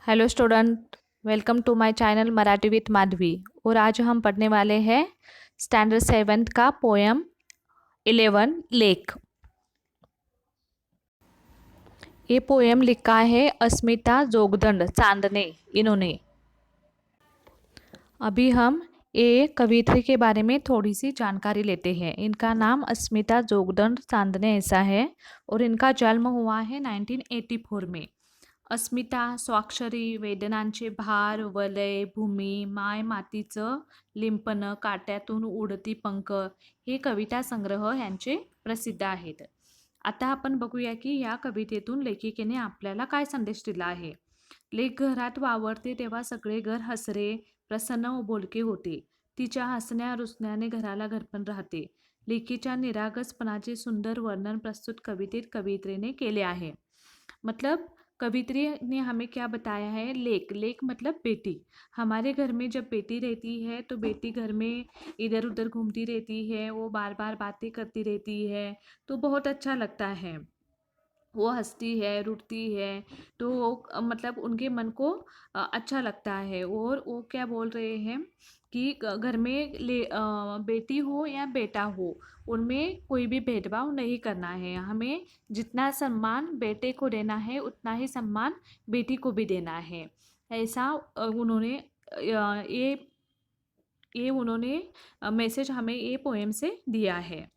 Hello student, welcome to my channel Marathi with Madhavi. और आज हम पढ़ने वाले हैं स्टैंडर्ड 7th का पोएम 11 लेक। ये पोएम लिखा है अस्मिता जोगदंड चांदने इन्होंने। अभी हम ये कवियत्री के बारे में थोड़ी सी जानकारी लेते हैं। इनका नाम अस्मिता जोगदंड चांदने ऐसा है और इनका जन्म हुआ है 1984 में। अस्मिता स्वाक्षरी, वेदनांचे भार, वलय, भूमी, माय मातीचं लिंपण, काट्यातून उडती पंख हे कविता संग्रह यांचे प्रसिद्ध आहेत। आता आपण बघूया की या कवितेतून लेखिकेने आपल्याला काय संदेश दिला आहे। लेक घरात वावरते तेव्हा सगळे घर हसरे, प्रसन्न व बोलके होते। तिच्या हसण्या रुसण्याने घराला घरपण राहते। लेकीच्या निरागसपणाचे सुंदर वर्णन प्रस्तुत कवितेत कवियत्रीने केले आहे। मतलब कवित्री ने हमें क्या बताया है। लेक लेक मतलब बेटी। हमारे घर में जब बेटी रहती है तो बेटी घर में इधर उधर घूमती रहती है, वो बार बार बातें करती रहती है, तो बहुत अच्छा लगता है। वो हंसती है, रुठती है, तो मतलब उनके मन को अच्छा लगता है। और वो क्या बोल रहे हैं कि घर में बेटी हो या बेटा हो, उनमें कोई भी भेदभाव नहीं करना है। हमें जितना सम्मान बेटे को देना है उतना ही सम्मान बेटी को भी देना है। ऐसा उन्होंने ये उन्होंने मैसेज हमें ये पोएम से दिया है।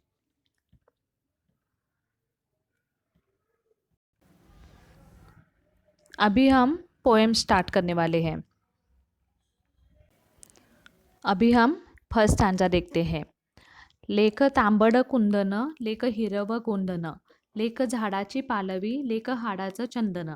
अभी हम पोएम स्टार्ट करने वाले हैं। अभी हम फर्स्ट स्टैंजा देखते हैं। लेक तांबड कुंदन, लेक हिरव गोंदन, लेक झाडाची पालवी, लेक हाडाचं चंदन।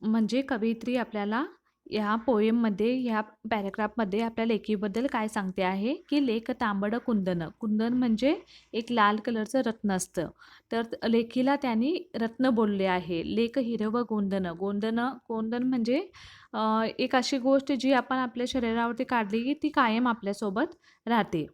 म्हणजे कवयित्री आपल्याला ह्या पोएममध्ये, ह्या पॅरेग्राफमध्ये आपल्या लेकीबद्दल काय सांगते आहे की लेक तांबड कुंदन। कुंदन म्हणजे एक लाल कलरचं रत्न असतं, तर लेकीला त्यांनी रत्न बोलले आहे। लेक हिरवं गोंदन, गोंदन गोंदन म्हणजे एक अशी गोष्ट जी आपण आपल्या शरीरावरती काढली की ती कायम आपल्यासोबत राहते,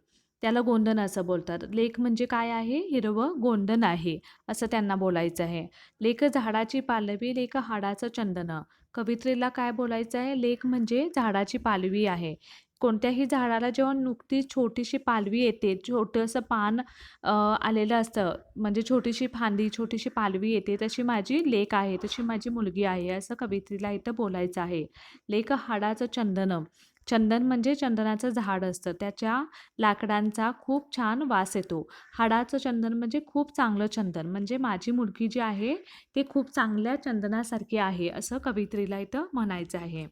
त्याला गोंदन असं बोलतात। लेक म्हणजे काय आहे, हिरवं गोंदन आहे असं त्यांना बोलायचं आहे। लेक झाडाची पालवी, लेक हाडाचं चंदन। कवित्रीला काय बोलायचं आहे, लेक म्हणजे झाडाची पालवी आहे। कोणत्याही झाडाला जेव्हा नुकतीच छोटीशी पालवी येते, छोटंसं पान आलेलं असतं, म्हणजे छोटीशी फांदी, छोटीशी पालवी येते, तशी माझी लेक आहे, तशी माझी मुलगी आहे असं कवित्रीला इथं बोलायचं आहे। लेक हाडाचं चंदन, चंदन म्हणजे चंदनाचं झाड असतं, त्याच्या लाकडांचा खूप छान वास येतो। हाडाचं चंदन म्हणजे खूप चांगलं चंदन, म्हणजे माझी मुलगी जी आहे ते खूप चांगल्या चंदनासारखी आहे असं कवित्रीला इथं म्हणायचं आहे।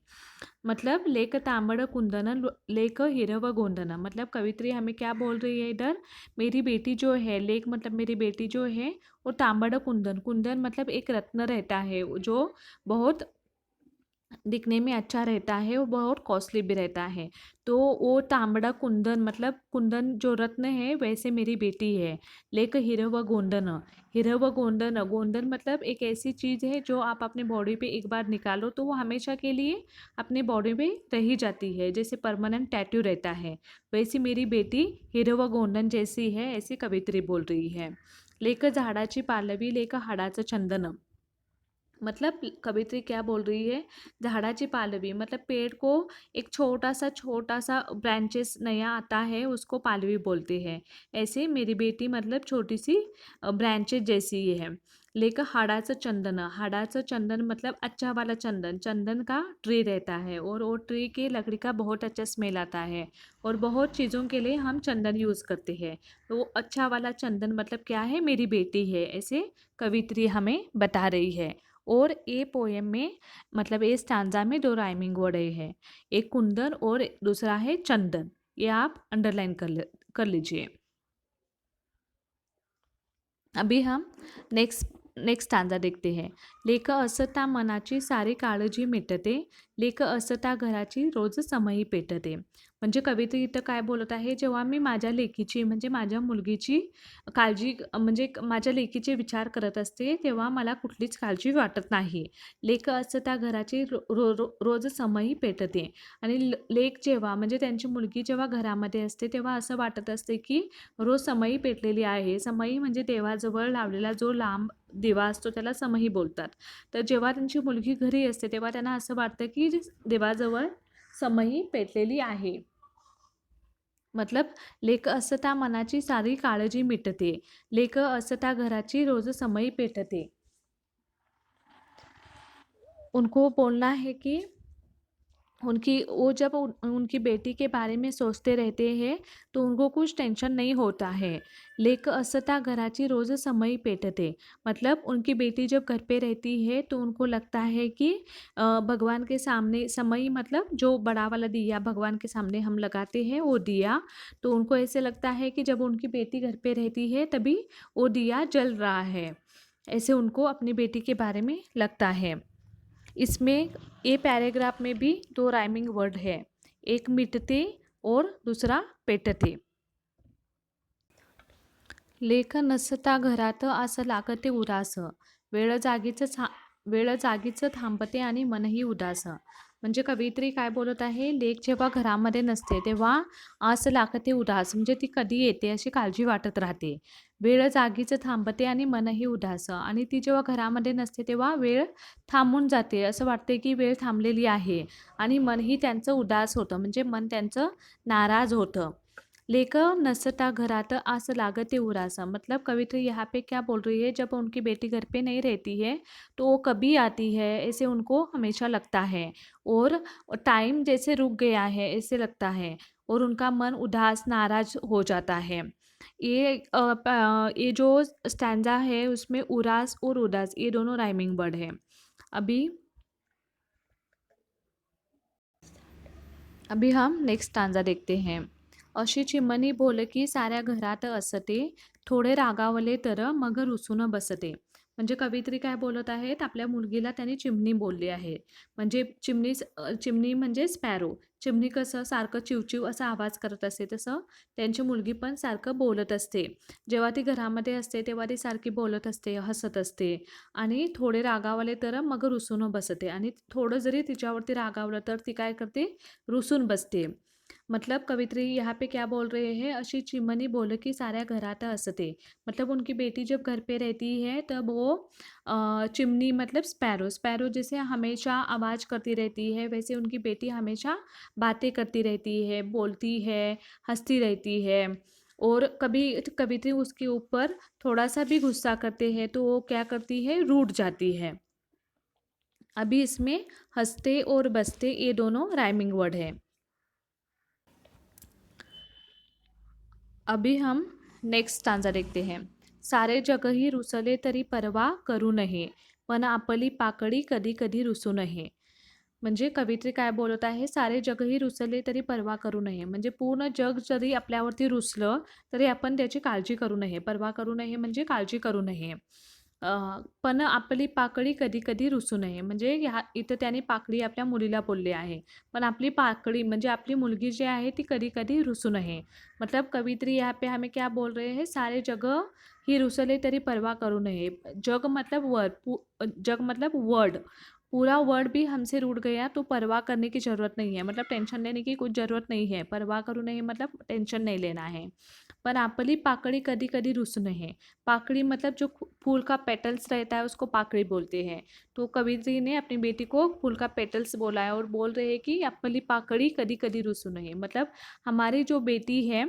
मतलब लेक तांबड़ कुंदन, लेक हिरव गोंदन। मतलब कवित्री हमें क्या बोल रही है इधर, मेरी बेटी जो है, लेक मतलब मेरी बेटी जो है वो तांबड़ कुंदन, कुंदन मतलब एक रत्न रहता है जो बहुत दिखने में अच्छा रहता है, वो बहुत कॉस्टली भी रहता है। तो वो तांबड़ा कुंदन मतलब कुंदन जो रत्न है वैसे मेरी बेटी है। लेक हिरव गोंदन, हिरव गोंदन, गोंदन मतलब एक ऐसी चीज़ है जो आप अपने बॉडी पे एक बार निकालो तो वो हमेशा के लिए अपने बॉडी पे रही जाती है, जैसे परमानेंट टैटू रहता है, वैसी मेरी बेटी हिरव गोंदन जैसी है, ऐसी कवित्री बोल रही है। लेक झाडाची पालवी, लेक हाडाचं चंदन। मतलब कवित्री क्या बोल रही है, झाडाची पालवी मतलब पेड़ को एक छोटा सा ब्रांचेस नया आता है उसको पालवी बोलते हैं। ऐसे मेरी बेटी मतलब छोटी सी ब्रांचेस जैसी ही है। लेकर हाडाचं चंदन, हाडाचं चंदन मतलब अच्छा वाला चंदन, चंदन का ट्री रहता है और वो ट्री के लकड़ी का बहुत अच्छा स्मेल आता है और बहुत चीज़ों के लिए हम चंदन यूज़ करते हैं। तो वो अच्छा वाला चंदन मतलब क्या है, मेरी बेटी है, ऐसे कवित्री हमें बता रही है। और ये पोएम में मतलब ये स्टांजा में दो राइमिंग वर्ड है, एक कुंदन और दूसरा है चंदन। ये आप अंडरलाइन कर लीजिए। अभी हम नेक्स्ट स्टांजा देखते हैं। लेक असता मनाची सारी काळजी मिटते, लेक असता घराची रोज समयी पेटते। म्हणजे कवित्री इथं काय बोलत आहे, जेव्हा मी माझ्या लेकीची म्हणजे माझ्या मुलगीची काळजी म्हणजे माझ्या लेकीचे विचार करत असते तेव्हा मला कुठलीच काळजी वाटत नाही। लेक असता घराची रोज समयी पेटते। आणि लेक जेव्हा म्हणजे त्यांची मुलगी जेव्हा घरामध्ये असते तेव्हा असं वाटत असते की रोज समयी पेटलेली आहे। समयी म्हणजे देवाजवळ लावलेला जो लांब दिवा असतो त्याला समई बोलतात. तर जेव्हा त्यांची मुलगी घरी असते तेव्हा त्यांना असं वाटतं की देवाजवळ समई पेटलेली आहे. मतलब लेक असता मनाची सारी काळजी मिटते, लेक असता घराची रोज समई पेटते. उनको बोलना है कि वो जब उनकी बेटी के बारे में सोचते रहते हैं तो उनको कुछ टेंशन नहीं होता है। लेक असता घराची रोज समई पेटते, मतलब उनकी बेटी जब घर पे रहती है तो उनको लगता है कि भगवान के सामने समई मतलब जो बड़ा वाला दिया भगवान के सामने हम लगाते हैं वो दिया, तो उनको ऐसे लगता है कि जब उनकी बेटी घर पे रहती है तभी वो दिया जल रहा है, ऐसे उनको अपनी बेटी के बारे में लगता है। इसमें ये पैराग्राफ में भी दो राइमिंग वर्ड है, एक मिटते और दूसरा पेटते। लेख नसता घरात असं लागते उदास, वेळ जागीच थांबते आणि मनही उदास। म्हणजे कवयित्री काय बोलत आहे, लेक जेव्हा घरामध्ये नसते तेव्हा आस लागते उदास, म्हणजे ती कधी येते अशी काळजी वाटत राहते। वेळ जागीच थांबते आणि मनही उदास, आणि ती जेव्हा घरामध्ये नसते तेव्हा वेळ थांबून जाते, असं वाटते की वेळ थांबलेली आहे, आणि मनही त्यांचं उदास होतं, म्हणजे मन त्यांचं नाराज होतं। लेक नसता घरात आस लागते उरासा, मतलब कवित्री यहाँ पे क्या बोल रही है, जब उनकी बेटी घर पे नहीं रहती है तो वो कभी आती है ऐसे उनको हमेशा लगता है, और टाइम जैसे रुक गया है ऐसे लगता है, और उनका मन उदास नाराज हो जाता है। ये जो स्टैंजा है उसमें उरास और उदास ये दोनों राइमिंग वर्ड है। अभी हम नेक्स्ट स्टांजा देखते हैं। अशी चिमणी बोलकी साऱ्या घरात असते, थोडे रागावले तर मग रुसून बसते। म्हणजे कवयित्री काय बोलत आहेत, आपल्या मुलगीला त्यांनी चिमणी बोलली आहे, म्हणजे चिमणी म्हणजे स्पॅरो। चिमणी कसं सारखं चिवचिव असा आवाज करत असते, तसं त्यांची मुलगी पण सारखं बोलत असते। जेव्हा ती घरामध्ये असते तेव्हा ती सारखी बोलत असते, हसत असते, आणि थोडे रागावले तर मग रुसून बसते, आणि थोडं जरी तिच्यावरती रागावलं तर ती काय करते, रुसून बसते। मतलब कवित्री यहाँ पे क्या बोल रहे हैं, अशी चिमनी बोल की साऱ्या घरात असते, मतलब उनकी बेटी जब घर पे रहती है तब वो चिमनी मतलब स्पैरो, स्पैरो जैसे हमेशा आवाज़ करती रहती है, वैसे उनकी बेटी हमेशा बातें करती रहती है, बोलती है, हंसती रहती है, और कभी कवित्री उसके ऊपर थोड़ा सा भी गुस्सा करते हैं तो वो क्या करती है, रूठ जाती है। अभी इसमें हंसते और बसते ये दोनों राइमिंग वर्ड है। अभी हम नेक्स्ट स्टांजा देखते हैं। सारे जगही रुसले तरी परवा करू नये, पण आपली पाकळी कधी कधी रुसू नये। म्हणजे कवित्री काय बोलत आहे, सारे जगही रुसले तरी परवा करू नये, म्हणजे पूर्ण जग जरी आपल्यावरती रुसलं तरी आपण त्याची काळजी करू नये, परवा करू नये म्हणजे काळजी करू नये। पण आपली पाकळी कधी कधी रुसू नये, म्हणजे इथं त्याने पाकळी आपल्या मुलीला बोलले आहे, पण आपली पाकळी म्हणजे आपली मुलगी जी आहे ती कधी कधी रुसू नये। मतलब कवित्री यहाँ पे हमें क्या बोल रहे हैं, सारे जगह ही रुसले तरी परवाह करू नये। जग मतलब जग मतलब वर्ड, पूरा वर्ड भी हमसे रूठ गया तो परवाह करने की ज़रूरत नहीं है, मतलब टेंशन लेने की कुछ ज़रूरत नहीं है। परवाह करू नहीं मतलब टेंशन नहीं लेना है। पर आपली पाकड़ी कभी कभी रुसू नये, पाकड़ी मतलब जो फूल का पेटल्स रहता है उसको पाकड़ी बोलते हैं। तो कवित्री ने अपनी बेटी को फूल का पेटल्स बोला है और बोल रहे हैं कि आपली पाकड़ी कभी कभी रुसू नये, मतलब हमारी जो बेटी है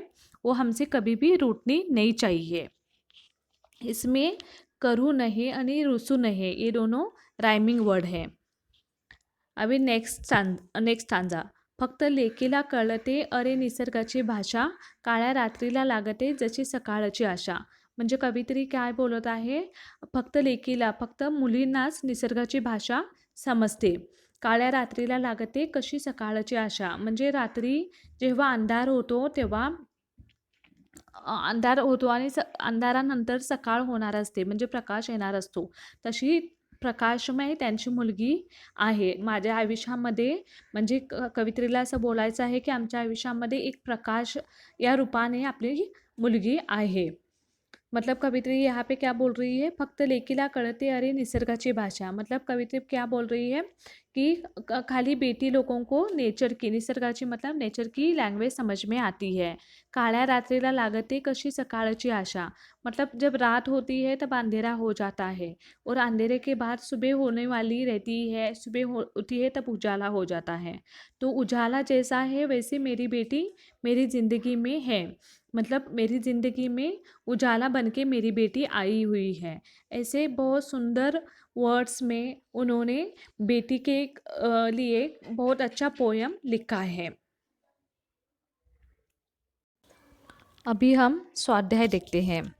वो हमसे कभी भी रूठनी नहीं चाहिए। इसमें करू नये आणि रुसू नये ये दोनों राइमिंग वर्ड है। अभी नेक्स्ट स्टांजा। फक्त लेकीला कळते अरे निसर्गाची भाषा, काळ्या रात्रीला लागते जशी सकाळची आशा। म्हणजे कवित्री काय बोलत आहे, फक्त लेकीला फक्त मुलींनाच निसर्गाची भाषा समजते, काळ्या रात्रीला लागते कशी सकाळची आशा, म्हणजे रात्री जेव्हा अंधार होतो तेव्हा अंधार होतो आणि अंधारानंतर सकाळ होणार असते, म्हणजे प्रकाश येणार असतो, तशी प्रकाशमय त्यांची मुलगी आहे माझ्या आयुष्यामध्ये। म्हणजे कवित्रीला असं बोलायचं आहे की आमच्या आयुष्यामध्ये एक प्रकाश या रूपाने आपली मुलगी आहे। मतलब कवित्री यहाँ पे क्या बोल रही है, फक्त लेकीला कळते अरे निसर्गाची भाषा। मतलब कवित्री क्या बोल रही है कि खाली बेटी लोगों को नेचर की, निसर्गाची मतलब नेचर की लैंग्वेज समझ में आती है। काळ्या रात्रीला लागते कशी सकाळची आशा। मतलब जब रात होती है तब अंधेरा हो जाता है, और अंधेरे के बाद सुबह होने वाली रहती है, सुबह होती है तब उजाला हो जाता है। तो उजाला जैसा है वैसे मेरी बेटी मेरी ज़िंदगी में है। मतलब मेरी ज़िंदगी में उजाला बनके मेरी बेटी आई हुई है। ऐसे बहुत सुंदर वर्ड्स में उन्होंने बेटी के लिए बहुत अच्छा पोयम लिखा है। अभी हम स्वाध्याय देखते हैं।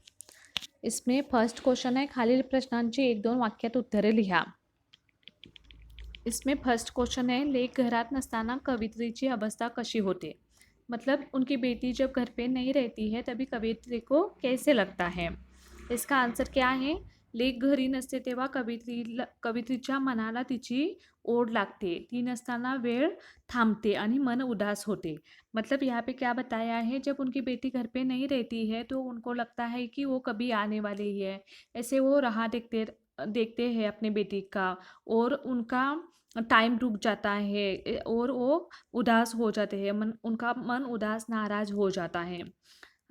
इसमें फर्स्ट क्वेश्चन है, खालील प्रश्नांची 1-2 वाक्यात उत्तरे लिहा। इसमें फर्स्ट क्वेश्चन है, लेक घरात नसताना कवित्रीची अवस्था कशी होते। मतलब उनकी बेटी जब घर पे नहीं रहती है तभी कवित्री को कैसे लगता है। इसका आंसर क्या है, लेक घरी नसते तेव्हा कवित्रीच्या मनाला तिची ओढ लागते, ती नसताना वेळ थांबते आणि मन उदास होते। मतलब यहाँ पे क्या बताया है, जब उनकी बेटी घर पे नहीं रहती है तो उनको लगता है कि वो कभी आने वाली है। ऐसे वो राह देखते देखते हैं अपनी बेटी का, और उनका टाइम रुक जाता है, और वो उदास हो जाते हैं, उनका मन उदास नाराज हो जाता है।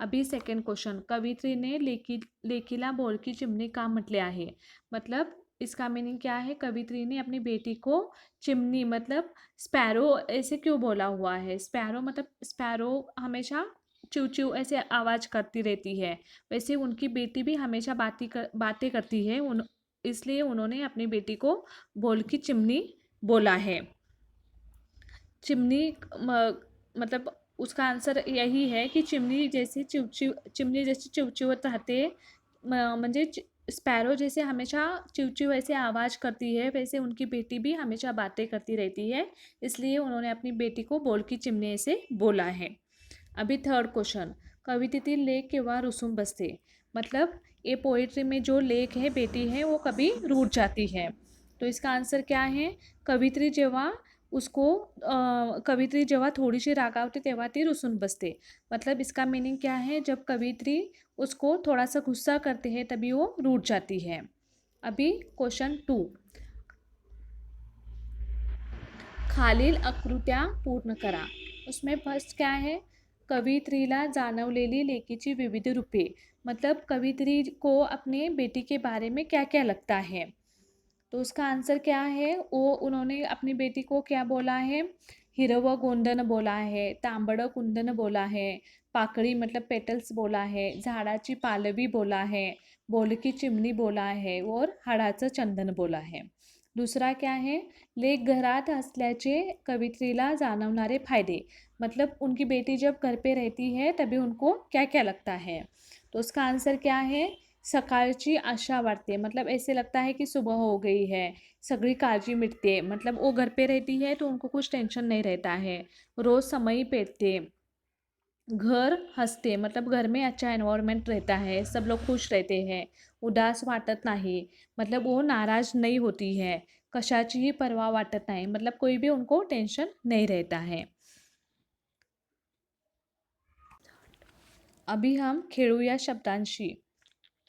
अभी सेकंड क्वेश्चन, कवित्रीने लेकीला बोलकी चिमणी का म्हटले आहे। मतलब इसका मीनिंग क्या है, कवित्री ने अपनी बेटी को चिमनी मतलब स्पैरो ऐसे क्यों बोला हुआ है। स्पैरो मतलब स्पैरो हमेशा चिव चिव ऐसे आवाज़ करती रहती है, वैसे उनकी बेटी भी हमेशा बातें करती है, इसलिए उन्होंने अपनी बेटी को बोल की चिमनी बोला है। चिमनी मतलब उसका आंसर यही है कि चिमनी जैसे चिवचिवत रहते, म्हणजे स्पैरो जैसे हमेशा चिवचिव ऐसे आवाज़ करती है, वैसे उनकी बेटी भी हमेशा बातें करती रहती है, इसलिए उन्होंने अपनी बेटी को बोल की चिमणी ऐसे बोला है। अभी थर्ड क्वेश्चन, कवितेतील लेख केव्हा रुसून बसते। मतलब ये पोइट्री में जो लेख है बेटी है वो कभी रूठ जाती है। तो इसका आंसर क्या है, कवित्री जेव्हा थोडीशी रागावते तेव्हा ती रुसून बसते। मतलब इसका मीनिंग क्या है, जब कवित्री उसको थोड़ा सा गुस्सा करते हैं तभी वो रूठ जाती है। अभी क्वेश्चन 2, खालील आकृत्या पूर्ण करा। उसमें फर्स्ट क्या है, कवित्रीला जाणवलेली लेकीची विविध रूपे। मतलब कवित्री को अपने बेटी के बारे में क्या क्या लगता है। तो उसका आंसर क्या है, वो उन्होंने अपनी बेटी को क्या बोला है, हिरवं गोंधन बोला है, तांबडं कुंदन बोला है, पाकळी मतलब पेटल्स बोला है, झाडाची पालवी बोला है, बोलकी चिमणी बोला है, और हाडाचं चंदन बोला है। दूसरा क्या है, लेक घरात असल्याचे कवित्रीला जाणवणारे फायदे। मतलब उनकी बेटी जब घर पे रहती है तभी उनको क्या क्या लगता है। तो उसका आंसर क्या है, सकाळची आशा वाटते। मतलब ऐसे लगता है कि सुबह हो गई है, सगळी काळजी मिटते। मतलब वो घर पे रहती है तो उनको कुछ टेंशन नहीं रहता है। रोज़ समय पेटते, घर हंसते, मतलब घर में अच्छा एनवायरनमेंट रहता है, सब लोग खुश रहते हैं, उदास वाटत नाही, मतलब वो नाराज नहीं होती है, कशाचीही परवा वाटत नाही, मतलब कोई भी उनको टेंशन नहीं रहता है। अभी हम खेळूया शब्दांशी,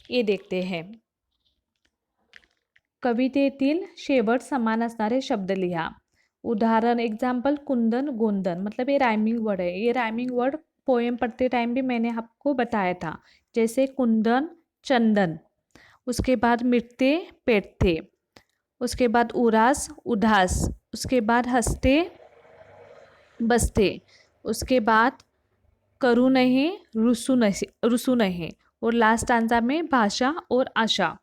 ये देखते हैं। कवितेतील शेवट समान असणारे शब्द लिहा। उदाहरण एग्जाम्पल, कुंदन गोंदन, मतलब ये राइमिंग वर्ड है। ये राइमिंग वर्ड पोएम पढ़ते टाइम भी मैंने आपको बताया था। जैसे कुंदन चंदन, उसके बाद मिटते पेटते, उसके बाद उरास उदास, उसके बाद हंसते बसते, उसके बाद करू नहीं रुसू नहीं, और लास्ट आंसर में भाषा और आशा।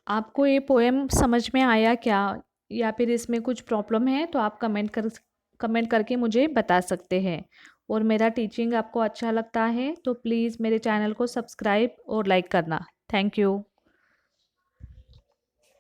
आपको ये पोएम समझ में आया क्या, या फिर इसमें कुछ प्रॉब्लम है तो आप कमेंट करके मुझे बता सकते हैं। और मेरा टीचिंग आपको अच्छा लगता है तो प्लीज़ मेरे चैनल को सब्सक्राइब और लाइक करना। Thank you.